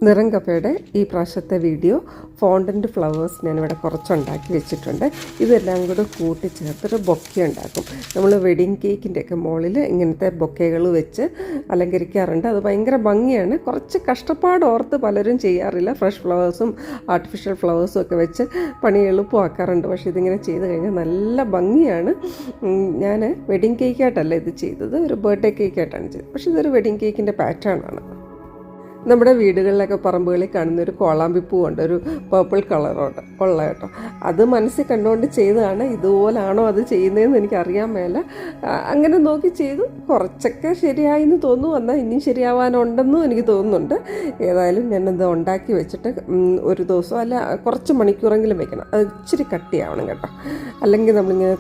നിറം കഫയുടെ ഈ പ്രാവശ്യത്തെ വീഡിയോ ഫോണ്ടൻറ്റ് ഫ്ലവേഴ്സ് ഞാനിവിടെ കുറച്ചുണ്ടാക്കി വെച്ചിട്ടുണ്ട്. ഇതെല്ലാം കൂടെ കൂട്ടിച്ചേർത്തൊരു ബൊക്കെ ഉണ്ടാക്കും. നമ്മൾ വെഡിങ് കേക്കിൻ്റെയൊക്കെ മുകളിൽ ഇങ്ങനത്തെ ബൊക്കകൾ വെച്ച് അലങ്കരിക്കാറുണ്ട്. അത് ഭയങ്കര ഭംഗിയാണ്. കുറച്ച് കഷ്ടപ്പാട് ഓർത്ത് പലരും ചെയ്യാറില്ല. ഫ്രഷ് ഫ്ലവേഴ്സും ആർട്ടിഫിഷ്യൽ ഫ്ലവേഴ്സും ഒക്കെ വെച്ച് പണി എളുപ്പമാക്കാറുണ്ട്. പക്ഷേ ഇതിങ്ങനെ ചെയ്ത് കഴിഞ്ഞാൽ നല്ല ഭംഗിയാണ്. ഞാൻ വെഡിങ് കേക്കായിട്ടല്ല ഇത് ചെയ്തത്, ഒരു ബർത്ത്ഡേ കേക്കായിട്ടാണ് ചെയ്തത്. പക്ഷേ ഇതൊരു വെഡിങ് കേക്കിൻ്റെ പാറ്റേൺ ആണ്. നമ്മുടെ വീടുകളിലൊക്കെ പറമ്പുകളിൽ കാണുന്ന ഒരു കോളാമ്പിപ്പൂവുണ്ട്, ഒരു പേർപ്പിൾ കളറോട്ട് ഉള്ള കേട്ടോ. അത് മനസ്സിൽ കണ്ടുകൊണ്ട് ചെയ്തതാണ്. ഇതുപോലാണോ അത് ചെയ്യുന്നതെന്ന് എനിക്കറിയാൻ മേല. അങ്ങനെ നോക്കി ചെയ്തു. കുറച്ചൊക്കെ ശരിയായി എന്ന് തോന്നുന്നു, എന്നാൽ ഇനിയും ശരിയാവാനുണ്ടെന്നും എനിക്ക് തോന്നുന്നുണ്ട്. ഏതായാലും ഞാനത് ഉണ്ടാക്കി വെച്ചിട്ട് ഒരു ദിവസം അല്ല കുറച്ച് മണിക്കൂറെങ്കിലും വെക്കണം. അത് ഇച്ചിരി കട്ടിയാവണം കേട്ടോ. അല്ലെങ്കിൽ നമ്മളിങ്ങനെ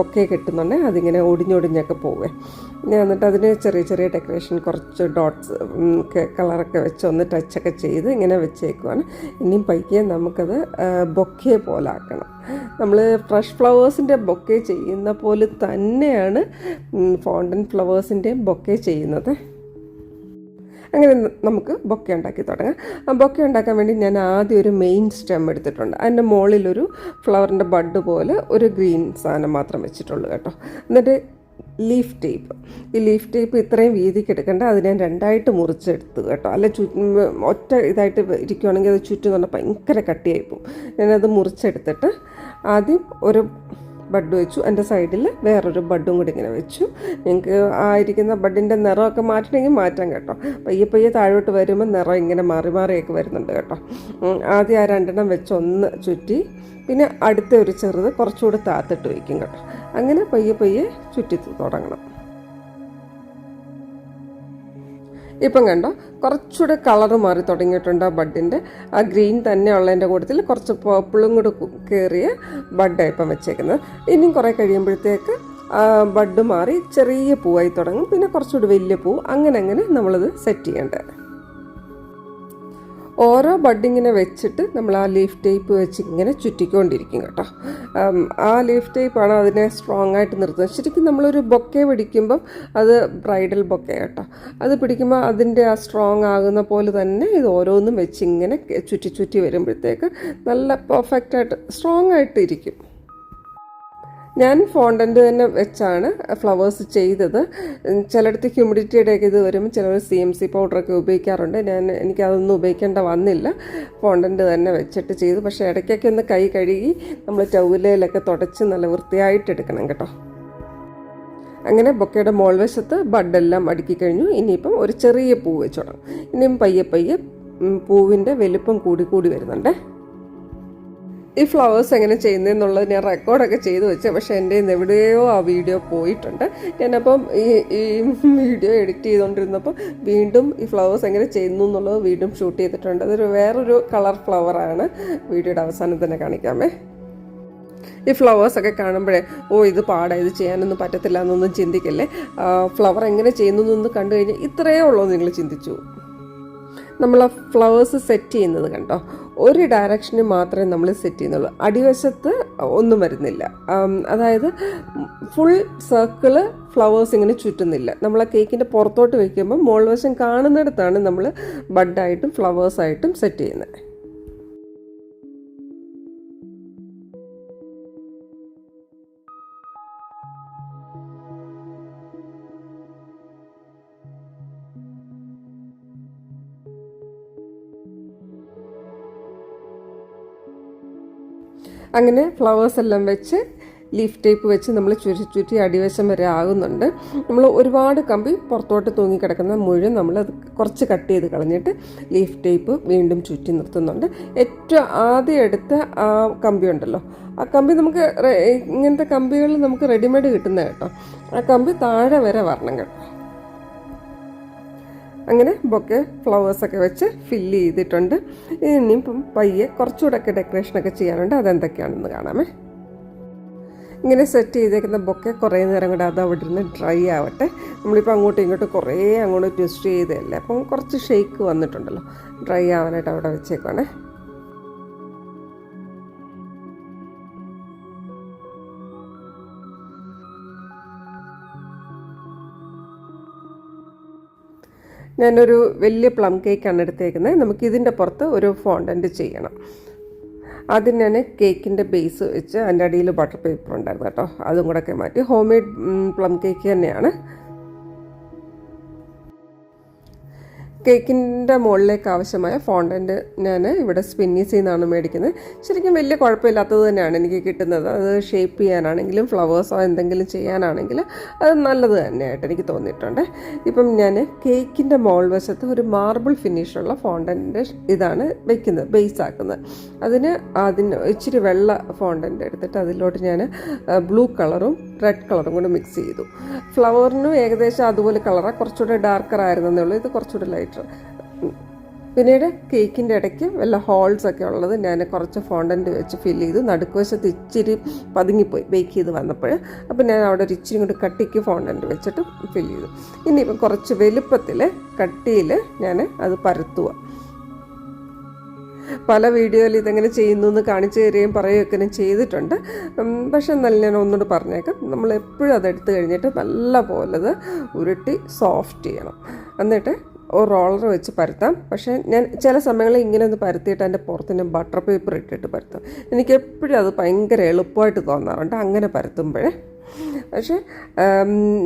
ബൊക്കെ കെട്ടുന്നുണ്ടെങ്കിൽ അതിങ്ങനെ ഒടിഞ്ഞൊടിഞ്ഞൊക്കെ പോവേ. എന്നിട്ട് അതിന് ചെറിയ ചെറിയ ഡെക്കറേഷൻ, കുറച്ച് ഡോട്ട്സ് കളറൊക്കെ വെച്ച് ഒന്ന് ടച്ചൊക്കെ ചെയ്ത് ഇങ്ങനെ വെച്ചേക്കുവാണ്. ഇനിയും പയ്യെ നമുക്കത് ബൊക്കെ പോലെ ആക്കണം. നമ്മൾ ഫ്രഷ് ഫ്ലവേഴ്സിൻ്റെ ബൊക്കെ ചെയ്യുന്ന പോലെ തന്നെയാണ് ഫോണ്ടൻ ഫ്ലവേഴ്സിൻ്റെയും ബൊക്കെ ചെയ്യുന്നത്. അങ്ങനെ നമുക്ക് ബൊക്കെ ഉണ്ടാക്കി തുടങ്ങാം. ആ ബൊക്കെ ഉണ്ടാക്കാൻ വേണ്ടി ഞാൻ ആദ്യം ഒരു മെയിൻ സ്റ്റെം എടുത്തിട്ടുണ്ട്. അതിൻ്റെ മുകളിലൊരു ഫ്ലവറിൻ്റെ ബഡ് പോലെ ഒരു ഗ്രീൻ സാധനം മാത്രം വെച്ചിട്ടുള്ളൂ കേട്ടോ. എന്നിട്ട് ലീഫ് ടേപ്പ്, ഈ ലീഫ് ടേപ്പ് ഇത്രയും വീതിക്ക് എടുക്കേണ്ട, അത് ഞാൻ രണ്ടായിട്ട് മുറിച്ചെടുത്തു കേട്ടോ. അല്ല ഒറ്റ ഇതായിട്ട് ഇരിക്കുകയാണെങ്കിൽ അത് ചുറ്റും പറഞ്ഞാൽ ഭയങ്കര കട്ടിയായിപ്പോവും. ഞാനത് മുറിച്ചെടുത്തിട്ട് ആദ്യം ഒരു ബഡ് വെച്ചു, എൻ്റെ സൈഡിൽ വേറൊരു ബഡും കൂടി ഇങ്ങനെ വെച്ചു. നിങ്ങൾക്ക് ആ ഇരിക്കുന്ന ബഡിൻ്റെ നിറമൊക്കെ മാറ്റണമെങ്കിൽ മാറ്റാം കേട്ടോ. പയ്യെ പയ്യെ താഴോട്ട് വരുമ്പോൾ നിറം ഇങ്ങനെ മാറി മാറിയൊക്കെ വരുന്നുണ്ട് കേട്ടോ. ആദ്യം ആ രണ്ടെണ്ണം വെച്ച് ഒന്ന് ചുറ്റി, പിന്നെ അടുത്ത ഒരു ചെറുത് കുറച്ചുകൂടി താത്തിട്ട് വയ്ക്കും കേട്ടോ. അങ്ങനെ പയ്യെ പയ്യെ ചുറ്റി തുടങ്ങണം. ഇപ്പം കണ്ടോ, കുറച്ചുകൂടെ കളറ് മാറി തുടങ്ങിയിട്ടുണ്ട് ആ ബഡിൻ്റെ. ആ ഗ്രീൻ തന്നെ ഉള്ളതിൻ്റെ കൂട്ടത്തിൽ കുറച്ച് പേർപ്പിളും കൂടെ കയറിയ ബഡാണ് ഇപ്പം വെച്ചേക്കുന്നത്. ഇനിയും കുറേ കഴിയുമ്പോഴത്തേക്ക് ബഡ് മാറി ചെറിയ പൂവായി തുടങ്ങും. പിന്നെ കുറച്ചുകൂടി വലിയ പൂ. അങ്ങനെ നമ്മളിത് സെറ്റ് ചെയ്യേണ്ടത്. ഓരോ ബഡിങ്ങിനെ വെച്ചിട്ട് നമ്മൾ ആ ലീഫ് ടേപ്പ് വെച്ച് ഇങ്ങനെ ചുറ്റിക്കൊണ്ടിരിക്കും കേട്ടോ. ആ ലീഫ് ടേപ്പാണ് അതിനെ സ്ട്രോങ് ആയിട്ട് നിർത്തുന്നത്. ശരിക്കും നമ്മളൊരു ബൊക്കെ പിടിക്കുമ്പം അത് ബ്രൈഡൽ ബൊക്കെ കേട്ടോ. അത് പിടിക്കുമ്പോൾ അതിൻ്റെ ആ സ്ട്രോങ് ആകുന്ന പോലെ തന്നെ ഇത് ഓരോന്നും വെച്ച് ഇങ്ങനെ ചുറ്റി വരുമ്പോഴത്തേക്ക് നല്ല പെർഫെക്റ്റായിട്ട് സ്ട്രോങ് ആയിട്ട് ഇരിക്കും. ഞാൻ ഫോണ്ടൻ്റ് തന്നെ വെച്ചാണ് ഫ്ലവേഴ്സ് ചെയ്തത്. ചിലയിടത്ത് ഹ്യൂമിഡിറ്റിയുടെയൊക്കെ ഇത് വരുമ്പോൾ ചിലർ CMC പൗഡറൊക്കെ ഉപയോഗിക്കാറുണ്ട്. എനിക്കതൊന്നും ഉപയോഗിക്കേണ്ട വന്നില്ല. ഫോണ്ടൻ്റ് തന്നെ വെച്ചിട്ട് ചെയ്തു. പക്ഷേ ഇടയ്ക്കൊക്കെ ഒന്ന് കൈ കഴുകി നമ്മൾ ടൗലിലൊക്കെ തുടച്ച് നല്ല വൃത്തിയായിട്ട് എടുക്കണം കേട്ടോ. അങ്ങനെ ബൊക്കയുടെ മോൾവശത്ത് ബഡെല്ലാം അടുക്കി കഴിഞ്ഞു. ഇനിയിപ്പം ഒരു ചെറിയ പൂ വെച്ച് തുടങ്ങും. ഇനിയും പയ്യെ പൂവിൻ്റെ വലുപ്പം കൂടി വരുന്നുണ്ട്. ഈ ഫ്ലവേഴ്സ് എങ്ങനെ ചെയ്യുന്നതെന്നുള്ളത് ഞാൻ റെക്കോർഡൊക്കെ ചെയ്ത് വെച്ചത്, പക്ഷേ എൻ്റെ എവിടെയോ ആ വീഡിയോ പോയിട്ടുണ്ട്. ഞാനപ്പം ഈ വീഡിയോ എഡിറ്റ് ചെയ്തുകൊണ്ടിരുന്നപ്പോൾ വീണ്ടും ഈ ഫ്ലവേഴ്സ് എങ്ങനെ ചെയ്യുന്നു എന്നുള്ളത് വീണ്ടും ഷൂട്ട് ചെയ്തിട്ടുണ്ട്. അതൊരു വേറൊരു കളർ ഫ്ലവറാണ്. വീഡിയോയുടെ അവസാനം തന്നെ കാണിക്കാമേ. ഈ ഫ്ലവേഴ്സൊക്കെ കാണുമ്പോഴേ ഇത് ഇത് ചെയ്യാനൊന്നും പറ്റത്തില്ല എന്നൊന്നും ചിന്തിക്കല്ലേ. ഫ്ലവർ എങ്ങനെ ചെയ്യുന്നു എന്നൊന്ന് കണ്ടു കഴിഞ്ഞാൽ ഇത്രയേ ഉള്ളൂ നിങ്ങൾ ചിന്തിച്ചു. നമ്മൾ ആ ഫ്ലവേഴ്സ് സെറ്റ് ചെയ്യുന്നത് കണ്ടോ, ഒരു ഡയറക്ഷന് മാത്രമേ നമ്മൾ സെറ്റ് ചെയ്യുന്നുള്ളൂ. അടിവശത്ത് ഒന്നും വരുന്നില്ല. അതായത് ഫുൾ സർക്കിള് ഫ്ലവേഴ്സ് ഇങ്ങനെ ചുറ്റുന്നില്ല. നമ്മൾ ആ കേക്കിൻ്റെ പുറത്തോട്ട് വയ്ക്കുമ്പോൾ മോൾ വശം കാണുന്നിടത്താണ് നമ്മൾ ബഡായിട്ടും ഫ്ലവേഴ്സായിട്ടും സെറ്റ് ചെയ്യുന്നത്. അങ്ങനെ ഫ്ലവേഴ്സ് എല്ലാം വെച്ച് ലീഫ് ടേപ്പ് വെച്ച് നമ്മൾ ചുറ്റി അടിവശം വരെ ആകുന്നുണ്ട്. നമ്മൾ ഒരുപാട് കമ്പി പുറത്തോട്ട് തൂങ്ങിക്കിടക്കുന്ന മുഴുവൻ നമ്മളത് കുറച്ച് കട്ട് ചെയ്ത് കളഞ്ഞിട്ട് ലീഫ് ടേപ്പ് വീണ്ടും ചുറ്റി നിർത്തുന്നുണ്ട്. ഏറ്റവും ആദ്യം എടുത്ത ആ കമ്പി ഉണ്ടല്ലോ, ആ കമ്പി നമുക്ക് ഇങ്ങനത്തെ കമ്പികൾ നമുക്ക് റെഡിമെയ്ഡ് കിട്ടുന്ന കേട്ടോ. ആ കമ്പി താഴെ വരെ വരണം കേട്ടോ. അങ്ങനെ ബൊക്കെ ഫ്ലവേഴ്സൊക്കെ വെച്ച് ഫില്ല് ചെയ്തിട്ടുണ്ട്. ഇനിയിപ്പം പയ്യെ കുറച്ചുകൂടെയൊക്കെ ഡെക്കറേഷനൊക്കെ ചെയ്യാനുണ്ട്. അതെന്തൊക്കെയാണെന്ന് കാണാമേ. ഇങ്ങനെ സെറ്റ് ചെയ്തേക്കുന്ന ബൊക്കെ കുറേ നേരം കൂടെ അത് അവിടെ ഇരുന്ന് ഡ്രൈ ആവട്ടെ. നമ്മളിപ്പോൾ അങ്ങോട്ടും ഇങ്ങോട്ടും കുറേ അങ്ങോട്ട് ട്വിസ്റ്റ് ചെയ്തതല്ലേ, അപ്പം കുറച്ച് ഷേക്ക് വന്നിട്ടുണ്ടല്ലോ. ഡ്രൈ ആവാനായിട്ട് അവിടെ വെച്ചേക്കുവാണേ. ഞാനൊരു വലിയ പ്ലം കേക്കാണ് എടുത്തേക്കുന്നത്. നമുക്കിതിൻ്റെ പുറത്ത് ഒരു ഫോണ്ടൻറ്റ് ചെയ്യണം. ആദ്യം ഞാൻ കേക്കിൻ്റെ ബേസ് വെച്ച് അതിൻ്റെ അടിയിൽ ബട്ടർ പേപ്പർ ഉണ്ടായിരുന്നു കേട്ടോ, അതും കൂടെ ഒക്കെ മാറ്റി. ഹോം മെയ്ഡ് പ്ലം കേക്ക് തന്നെയാണ്. കേക്കിൻ്റെ മുകളിലേക്ക് ആവശ്യമായ ഫോണ്ടൻറ്റ് ഞാൻ ഇവിടെ സ്പിന്നീസിൽ നിന്നാണ് മേടിക്കുന്നത്. ശരിക്കും വലിയ കുഴപ്പമില്ലാത്തത് തന്നെയാണ് എനിക്ക് കിട്ടുന്നത്. അത് ഷേപ്പ് ചെയ്യാനാണെങ്കിലും ഫ്ലവേഴ്സോ എന്തെങ്കിലും ചെയ്യാനാണെങ്കിലും അത് നല്ലത് തന്നെയായിട്ട് എനിക്ക് തോന്നിയിട്ടുണ്ട്. ഇപ്പം ഞാൻ കേക്കിൻ്റെ മോൾ വശത്ത് ഒരു മാർബിൾ ഫിനിഷുള്ള ഫോണ്ടൻറ്റ് ഇതാണ് വയ്ക്കുന്നത്, ബേസ് ആക്കുന്നത്. അതിന് ഇച്ചിരി വെള്ള ഫോണ്ടൻറ്റ് എടുത്തിട്ട് അതിലോട്ട് ഞാൻ ബ്ലൂ കളറും റെഡ് കളറും കൂടി മിക്സ് ചെയ്തു. ഫ്ലവറിനും ഏകദേശം അതുപോലെ കളറാണ്, കുറച്ചുകൂടെ ഡാർക്കർ ആയിരുന്നേ ഉള്ളൂ, ഇത് കുറച്ചുകൂടെ ലൈറ്റർ. പിന്നീട് കേക്കിൻ്റെ ഇടയ്ക്ക് വല്ല ഹോൾസൊക്കെ ഉള്ളത് ഞാൻ കുറച്ച് ഫോണ്ടൻറ്റ് വെച്ച് ഫില്ല് ചെയ്തു. നടുക്കുവശത്ത് ഇച്ചിരി പതുങ്ങിപ്പോയി ബേക്ക് ചെയ്ത് വന്നപ്പോൾ. അപ്പോൾ ഞാൻ അവിടെ ഒരു ഇച്ചിരി കൂടി കട്ടിക്ക് ഫോണ്ടൻറ്റ് വെച്ചിട്ട് ഫില്ല് ചെയ്തു. ഇനിയിപ്പം കുറച്ച് വലുപ്പത്തിൽ കട്ടിയിൽ ഞാൻ അത് പരത്തുക. പല വീഡിയോയിൽ ഇതെങ്ങനെ ചെയ്യുന്നു എന്ന് കാണിച്ചു തരികയും പറയുകയൊക്കെ ചെയ്തിട്ടുണ്ട്. പക്ഷെ എന്നാലും ഞാൻ ഒന്നുകൂടി പറഞ്ഞേക്കാം, നമ്മളെപ്പോഴും അതെടുത്ത് കഴിഞ്ഞിട്ട് നല്ല പോലെ അത് ഉരുട്ടി സോഫ്റ്റ് ചെയ്യണം. എന്നിട്ട് റോളർ വെച്ച് പരത്താം. പക്ഷേ ഞാൻ ചില സമയങ്ങളിൽ ഇങ്ങനെ ഒന്ന് പരത്തിയിട്ട് അതിൻ്റെ പുറത്ത് ഞാൻ ബട്ടർ പേപ്പർ ഇട്ടിട്ട് പരത്താം. എനിക്കെപ്പോഴും അത് ഭയങ്കര എളുപ്പമായിട്ട് തോന്നാറുണ്ട് അങ്ങനെ പരത്തുമ്പോഴേ. പക്ഷേ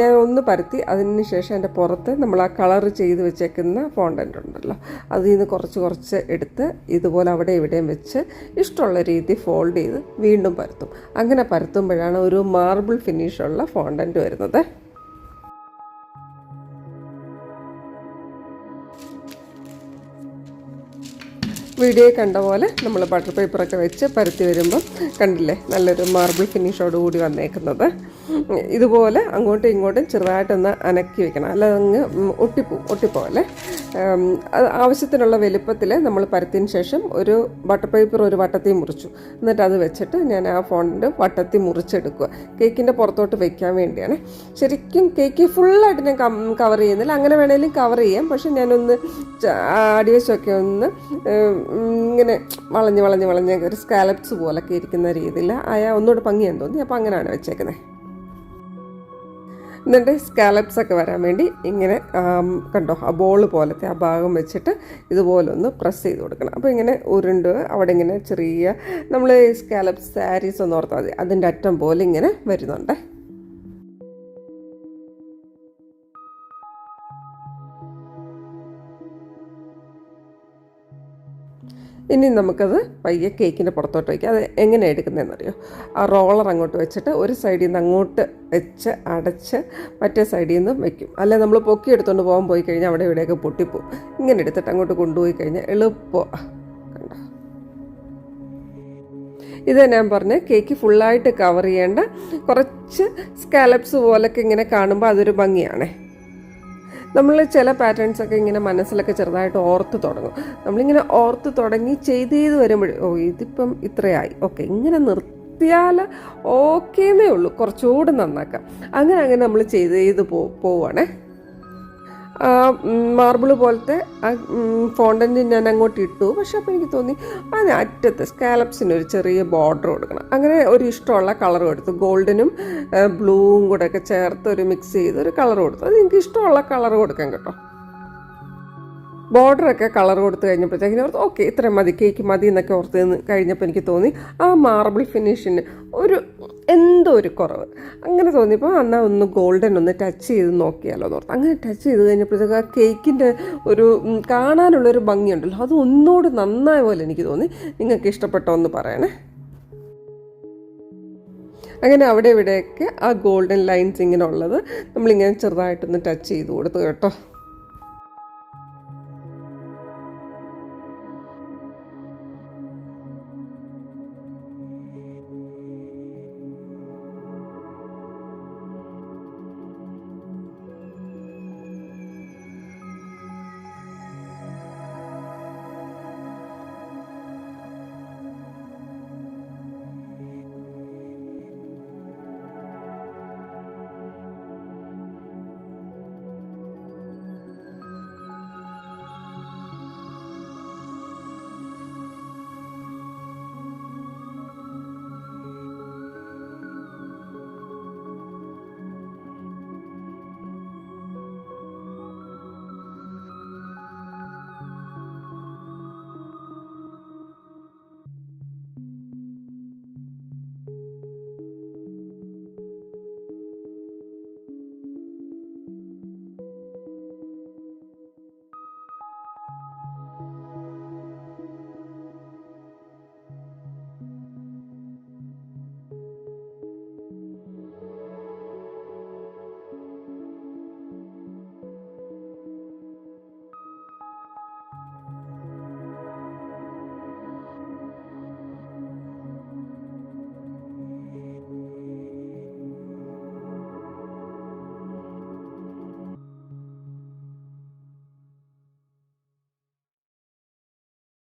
ഞാൻ ഒന്ന് പരത്തി അതിന് ശേഷം അതിൻ്റെ പുറത്ത് നമ്മൾ ആ കളർ ചെയ്ത് വെച്ചേക്കുന്ന ഫോണ്ടൻ്റ് ഉണ്ടല്ലോ, അതിൽ നിന്ന് കുറച്ച് എടുത്ത് ഇതുപോലെ അവിടെ ഇവിടെയും വെച്ച് ഇഷ്ടമുള്ള രീതി ഫോൾഡ് ചെയ്ത് വീണ്ടും പരത്തും. അങ്ങനെ പരത്തുമ്പോഴാണ് ഒരു മാർബിൾ ഫിനിഷുള്ള ഫോണ്ടൻ്റ് വരുന്നത്. വീഡിയോ കണ്ട പോലെ നമ്മൾ ബട്ടർ പേപ്പറൊക്കെ വെച്ച് പരത്തി വരുമ്പം കണ്ടില്ലേ നല്ലൊരു മാർബിൾ ഫിനിഷോടുകൂടി വന്നേക്കുന്നത്. ഇതുപോലെ അങ്ങോട്ടും ഇങ്ങോട്ടും ചെറുതായിട്ടൊന്ന് അനക്കി വെക്കണം, അല്ലാതെ അങ്ങ് ഒട്ടിപ്പോവല്ലേ. അത് ആവശ്യത്തിനുള്ള വലുപ്പത്തിൽ നമ്മൾ പരത്തിയതിന് ശേഷം ഒരു ബട്ടർ പേപ്പർ ഒരു വട്ടത്തിൽ മുറിച്ചു. എന്നിട്ട് അത് വെച്ചിട്ട് ഞാൻ ആ ഫോണ്ടിൻ്റെ വട്ടത്തിൽ മുറിച്ചെടുക്കുക, കേക്കിൻ്റെ പുറത്തോട്ട് വെക്കാൻ വേണ്ടിയാണ്. ശരിക്കും കേക്ക് ഫുള്ളായിട്ട് ഞാൻ കവർ ചെയ്യുന്നില്ല, അങ്ങനെ വേണമെങ്കിലും കവർ ചെയ്യാം. പക്ഷെ ഞാനൊന്ന് അടിവശമൊക്കെ ഒന്ന് ഇങ്ങനെ വളഞ്ഞ് ഒരു സ്കാലപ്സ് പോലൊക്കെ ഇരിക്കുന്ന രീതിയിൽ ആയാൽ ഒന്നുകൂടെ ഭംഗിയാന്ന് തോന്നി. അപ്പോൾ അങ്ങനെയാണ് വെച്ചേക്കുന്നത്. എന്നിട്ട് സ്കാലപ്സ് ഒക്കെ വരാൻ വേണ്ടി ഇങ്ങനെ കണ്ടോ ആ ബോൾ പോലത്തെ ആ ഭാഗം വെച്ചിട്ട് ഇതുപോലെ ഒന്ന് പ്രസ് ചെയ്ത് കൊടുക്കണം. അപ്പോൾ ഇങ്ങനെ ഉരുണ്ട് അവിടെ ഇങ്ങനെ ചെറിയ നമ്മൾ സ്കാലപ്സ് സാരീസ് ഒന്ന് ഓർത്താൽ മതി, അതിൻ്റെ അറ്റം പോലെ ഇങ്ങനെ വരുന്നുണ്ട്. ഇനി നമുക്കത് പയ്യെ കേക്കിൻ്റെ പുറത്തോട്ട് വയ്ക്കാം. അത് എങ്ങനെ എടുക്കുന്നതെന്നറിയോ, ആ റോളർ അങ്ങോട്ട് വെച്ചിട്ട് ഒരു സൈഡിൽ നിന്ന് അങ്ങോട്ട് വെച്ച് അടച്ച് മറ്റേ സൈഡിൽ നിന്ന് വയ്ക്കും. അല്ലെ നമ്മൾ പൊക്കി എടുത്തുകൊണ്ട് പോയി കഴിഞ്ഞാൽ അവിടെ ഇവിടെയൊക്കെ പൊട്ടിപ്പോവും. ഇങ്ങനെ എടുത്തിട്ട് അങ്ങോട്ട് കൊണ്ടുപോയി കഴിഞ്ഞാൽ എളുപ്പമാണ്. കണ്ടോ, ഇത് ഞാൻ പറഞ്ഞ കേക്ക് ഫുള്ളായിട്ട് കവർ ചെയ്യേണ്ട കുറച്ച് സ്കാലപ്സ് പോലൊക്കെ ഇങ്ങനെ കാണുമ്പോൾ അതൊരു ഭംഗിയാണേ. നമ്മൾ ചില പാറ്റേൺസൊക്കെ ഇങ്ങനെ മനസ്സിലൊക്കെ ചെറുതായിട്ട് ഓർത്ത് തുടങ്ങും. നമ്മളിങ്ങനെ ഓർത്ത് തുടങ്ങി ചെയ്ത് വരുമ്പോൾ ഇതിപ്പം ഇത്രയായി, ഓക്കെ ഇങ്ങനെ നിർത്തിയാൽ ഓക്കേന്നേ ഉള്ളൂ, കുറച്ചുകൂടെ നന്നാക്കാം. അങ്ങനെ നമ്മൾ ചെയ്ത് പോവുകയാണേ. മാർബിൾ പോലത്തെ ഫോണ്ടൻറ്റ് ഞാൻ അങ്ങോട്ട് ഇട്ടു. പക്ഷെ അപ്പോൾ എനിക്ക് തോന്നി അതിന് അറ്റത്ത് സ്കാലപ്സിന് ഒരു ചെറിയ ബോർഡർ കൊടുക്കണം. അങ്ങനെ ഒരു ഇഷ്ടമുള്ള കളർ കൊടുത്തു, ഗോൾഡനും ബ്ലൂവും കൂടെ ഒക്കെ ചേർത്ത് ഒരു മിക്സ് ചെയ്ത് ഒരു കളർ കൊടുത്തു. അത് എനിക്ക് ഇഷ്ടമുള്ള കളർ കൊടുക്കാം കേട്ടോ. ബോർഡറൊക്കെ കളർ കൊടുത്ത് കഴിഞ്ഞപ്പോഴത്തേക്കിനും ഓർത്ത് ഓക്കെ ഇത്രയും മതി, കേക്ക് മതി എന്നൊക്കെ ഓർത്ത് കഴിഞ്ഞപ്പോൾ എനിക്ക് തോന്നി ആ മാർബിൾ ഫിനിഷിന് എന്തോ ഒരു കുറവ്. അങ്ങനെ തോന്നിയപ്പോൾ എന്നാൽ ഒന്ന് ഗോൾഡൻ ഒന്ന് ടച്ച് ചെയ്ത് നോക്കിയാലോ എന്ന് ഓർത്ത്. അങ്ങനെ ടച്ച് ചെയ്ത് കഴിഞ്ഞപ്പോഴത്തേക്ക് ആ കേക്കിൻ്റെ ഒരു കാണാനുള്ളൊരു ഭംഗിയുണ്ടല്ലോ, അത് ഒന്നുകൂടി നന്നായ പോലെ എനിക്ക് തോന്നി. നിങ്ങൾക്ക് ഇഷ്ടപ്പെട്ടോ എന്ന് പറയണേ. അങ്ങനെ അവിടെ ഇവിടെയൊക്കെ ആ ഗോൾഡൻ ലൈൻസ് ഇങ്ങനെ ഉള്ളത് നമ്മളിങ്ങനെ ചെറുതായിട്ടൊന്ന് ടച്ച് ചെയ്ത് കൊടുത്തു കേട്ടോ.